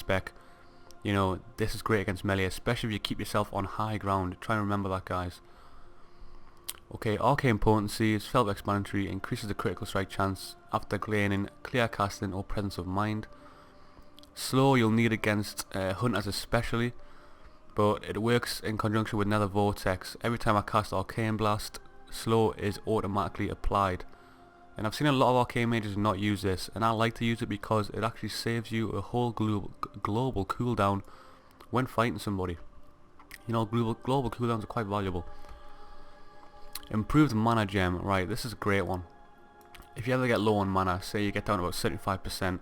spec, you know, this is great against melee, especially if you keep yourself on high ground. Try and remember that, guys. Okay, Arcane Potency is self-explanatory, increases the critical strike chance after gaining clear casting or presence of mind. Slow you'll need against hunters especially, but it works in conjunction with Nether Vortex. Every time I cast Arcane Blast, slow is automatically applied. And I've seen a lot of Arcane Mages not use this, and I like to use it because it actually saves you a whole global cooldown when fighting somebody. You know, global cooldowns are quite valuable. Improved Mana Gem, right, this is a great one. If you ever get low on mana, say you get down to about 75%,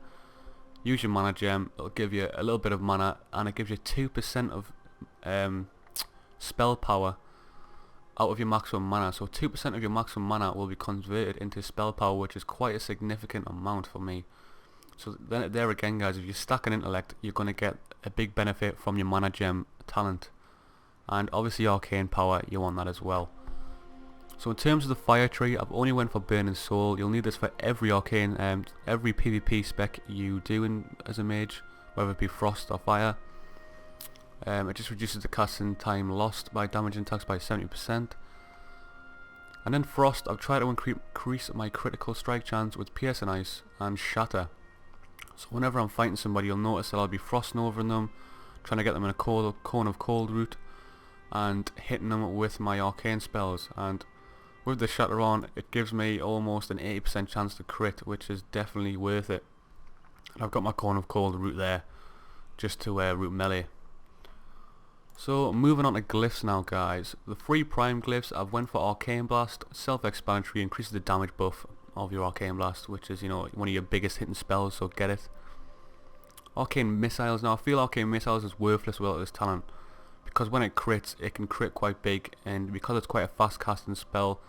use your Mana Gem. It'll give you a little bit of mana, and it gives you 2% of spell power out of your maximum mana. So 2% of your maximum mana will be converted into spell power, which is quite a significant amount for me. So then there again, guys, if you stack an intellect, you're going to get a big benefit from your Mana Gem talent, and obviously Arcane Power, you want that as well. So in terms of the fire tree, I've only went for Burning Soul. You'll need this for every arcane, every PvP spec you do as a mage, whether it be frost or fire. It just reduces the casting time lost by damaging attacks by 70%. And then frost, I've tried to increase my critical strike chance with Pierce and Ice and Shatter. So whenever I'm fighting somebody, you'll notice that I'll be frosting over them, trying to get them in a cone of cold route, and hitting them with my arcane spells. And with the Shatter on, it gives me almost an 80% chance to crit, which is definitely worth it. And I've got my cone of cold route there, just to route melee. So moving on to glyphs now, guys. The 3 prime glyphs, I've went for Arcane Blast. Self-explanatory, increases the damage buff of your Arcane Blast, which is, you know, one of your biggest hitting spells, so get it. Arcane Missiles, now I feel Arcane Missiles is worthless without this talent, because when it crits, it can crit quite big, and because it's quite a fast casting spell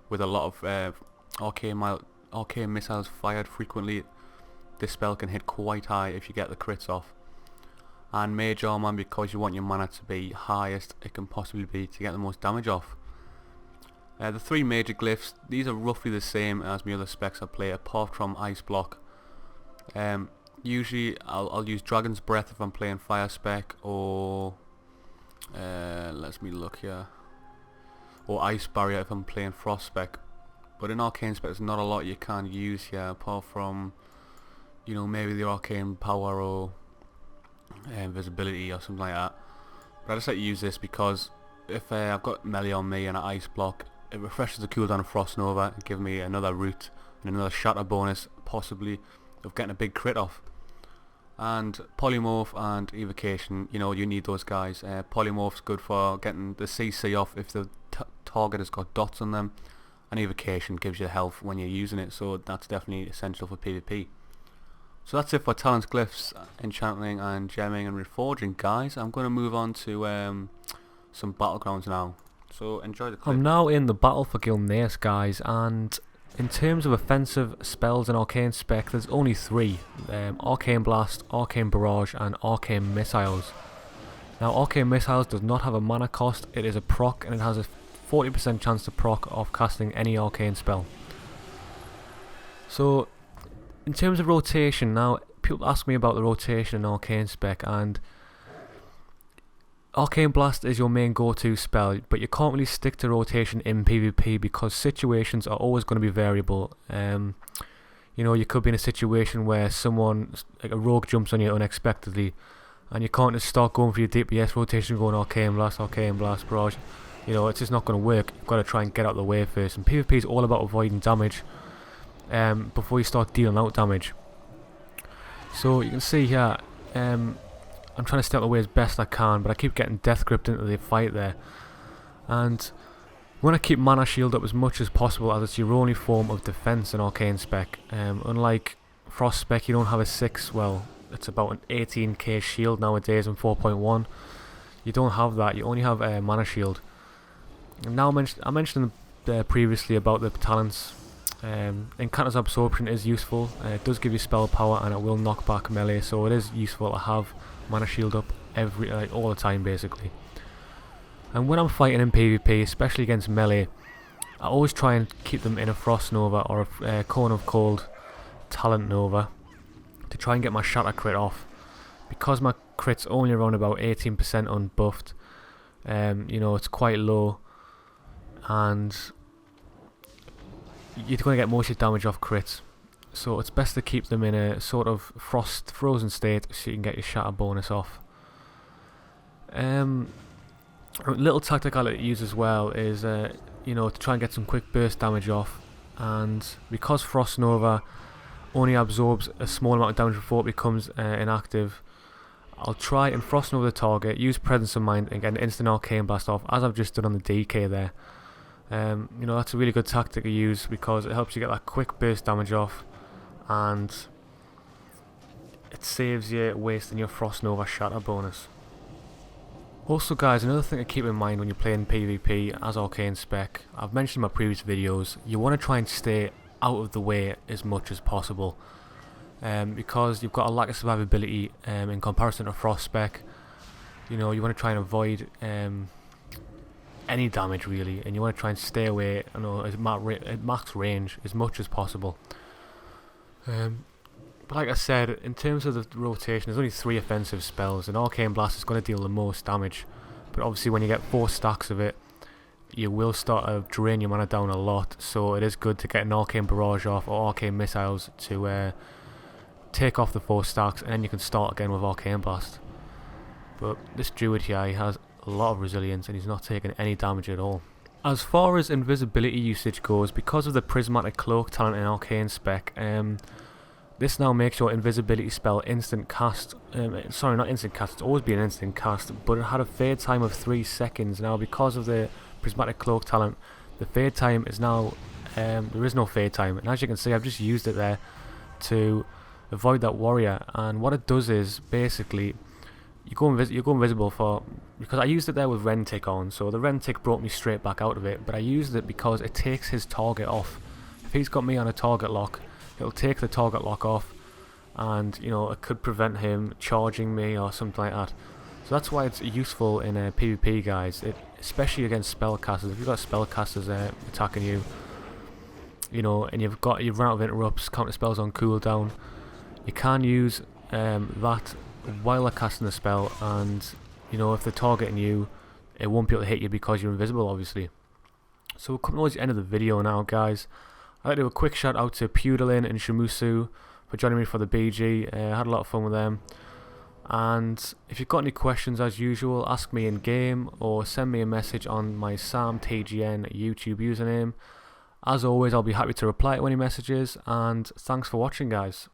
with a lot of arcane missiles fired frequently, this spell can hit quite high if you get the crits off. And Mage Armor, because you want your mana to be highest it can possibly be to get the most damage off. The 3 major glyphs, these are roughly the same as my other specs I play, apart from Ice Block. Usually I'll use Dragon's Breath if I'm playing Fire spec, or let me look here, or Ice Barrier if I'm playing Frost spec. But in Arcane spec there's not a lot you can use here, apart from, you know, maybe the Arcane Power or Invisibility or something like that. But I just like to use this because if I've got melee on me and an Ice Block, it refreshes the cooldown of Frost Nova and give me another route and another shatter bonus, possibly, of getting a big crit off. And Polymorph and Evocation, you know, you need those guys. Polymorph's good for getting the CC off if the target has got dots on them, and Evocation gives you health when you're using it, so that's definitely essential for PvP. So that's it for talents, glyphs, enchanting and gemming and reforging, guys. I'm going to move on to some battlegrounds now, so enjoy the clip. I'm now in the battle for Gilneas, guys, and in terms of offensive spells and Arcane spec, there's only 3. Arcane Blast, Arcane Barrage and Arcane Missiles. Now Arcane Missiles does not have a mana cost, it is a proc, and it has a 40% chance to proc off casting any arcane spell. So in terms of rotation, now people ask me about the rotation in Arcane spec, and Arcane Blast is your main go-to spell, but you can't really stick to rotation in PvP because situations are always going to be variable. You know, you could be in a situation where someone, like a rogue, jumps on you unexpectedly, and you can't just start going for your DPS rotation, going Arcane Blast, Barrage. You know, it's just not going to work. You've got to try and get out of the way first, and PvP is all about avoiding damage before you start dealing out damage. So you can see here, I'm trying to stay out of the way as best I can, but I keep getting death gripped into the fight there. And when I keep mana shield up as much as possible, as it's your only form of defense in Arcane spec. Unlike Frost spec, you don't have a 6, well, it's about an 18k shield nowadays in 4.1. You don't have that, you only have a mana shield. And now I mentioned previously about the talents. Incanter's Absorption is useful, it does give you spell power and it will knock back melee, so it is useful to have mana shield up all the time basically. And when I'm fighting in PvP, especially against melee, I always try and keep them in a Frost Nova or a Cone of Cold Talent Nova to try and get my Shatter crit off, because my crit's only around about 18% unbuffed, you know, it's quite low, and you're going to get most of your damage off crits. So it's best to keep them in a sort of frozen state so you can get your shatter bonus off. A little tactic I like to use as well is, you know, to try and get some quick burst damage off. And because Frost Nova only absorbs a small amount of damage before it becomes inactive, I'll try and Frost Nova the target, use Presence of Mind, and get an instant Arcane Blast off, as I've just done on the DK there. You know, that's a really good tactic to use because it helps you get that quick burst damage off, and it saves you wasting your Frost Nova Shatter bonus. Also guys, another thing to keep in mind when you're playing PvP as Arcane spec, I've mentioned in my previous videos, you want to try and stay out of the way as much as possible, because you've got a lack of survivability in comparison to Frost spec. You know, you want to try and avoid any damage really, and you want to try and stay away, you know, at max range as much as possible. But like I said, in terms of the rotation, there's only 3 offensive spells, and Arcane Blast is going to deal the most damage. But obviously when you get 4 stacks of it, you will start to drain your mana down a lot, so it is good to get an Arcane Barrage off or Arcane Missiles to take off the 4 stacks, and then you can start again with Arcane Blast. But this Druid here, he has a lot of resilience and he's not taking any damage at all. As far as invisibility usage goes, because of the Prismatic Cloak talent in Arcane spec, this now makes your invisibility spell instant cast. Sorry, not instant cast, it's always been an instant cast, but it had a fade time of 3 seconds. Now because of the Prismatic Cloak talent, the fade time is now, there is no fade time, and as you can see I've just used it there to avoid that warrior. And what it does is basically you go invisible for, because I used it there with Ren Tick on, so the Ren Tick brought me straight back out of it, but I used it because it takes his target off. If he's got me on a target lock, it'll take the target lock off, and you know, it could prevent him charging me or something like that. So that's why it's useful in PvP guys, especially against spellcasters. If you've got spellcasters attacking you, you know, and you've run out of interrupts, counter spells on cooldown, you can use that while they're casting the spell, and you know, if they're targeting you, it won't be able to hit you because you're invisible obviously. So we're coming towards the end of the video now guys. I'd like to do a quick shout out to Pudalin and Shamusu for joining me for the BG. I had a lot of fun with them. And if you've got any questions, as usual, ask me in game or send me a message on my Sam TGN YouTube username. As always, I'll be happy to reply to any messages, and thanks for watching guys.